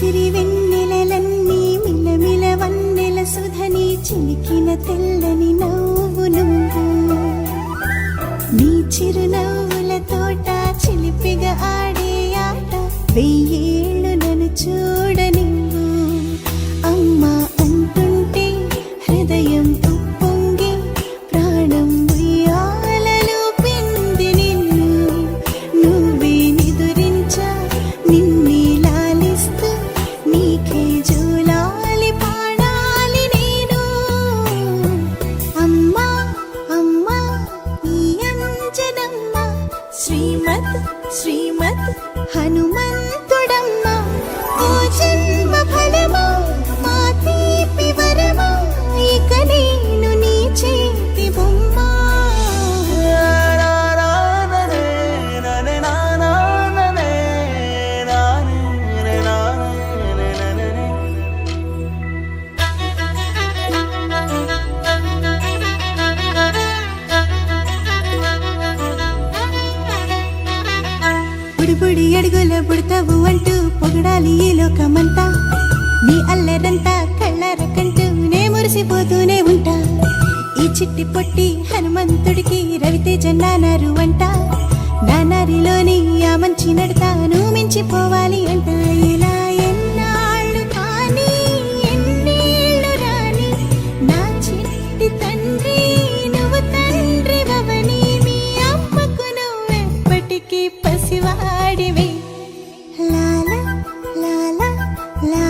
సిరి వెన్నెలలన్నీ మిలమిల వన్నెల సుధని చిలికిన తెల్లని నవ్వు నువ్వు నీ చిరునవ్వుల తోట చిలిపిగా ఆడే ఆట వెయ్యేళ్ళు నన్ను చూడనివ్వు అమ్మా అంటుంటే హృదయం ఉప్పొంగి ప్రాణం ఉయ్యాలలో పిండి నిన్ను నువ్వే నిదురించా నిన్నే లాలిస్తూ నీకే జోలాలి పాడాలి నేను అమ్మా అమ్మా ఈ అంజనమ్మ శ్రీమత్ శ్రీమత్ హనుమంతుడమ్మ ఓ జన్మ ఫలమా మా తీపి వరమా ఇక నేను నీ చేతి బొమ్మ బుడిబుడి అడుగుల బుడతావు అంటూ పొగడాలి ఈ లోకమంతా నీ అల్లరంతా కళ్ళారకంటూ నే మురిసిపోతూనే ఉంటా ఈ చిట్టి పొట్టి హనుమంతుడికి రవితేజ నానారు అంట నానారిలోని ఆ మంచి నడతాను మించిపోవాలి అంట ఇలా ఎన్నాళ్ళు కానీ ఎన్నేళ్ళు రాని నా చిట్టి తండ్రి నువ్వు తండ్రి భవని మీ అమ్మకు నువ్వెప్పటికీ పసివాడివి లాలా లాలా లా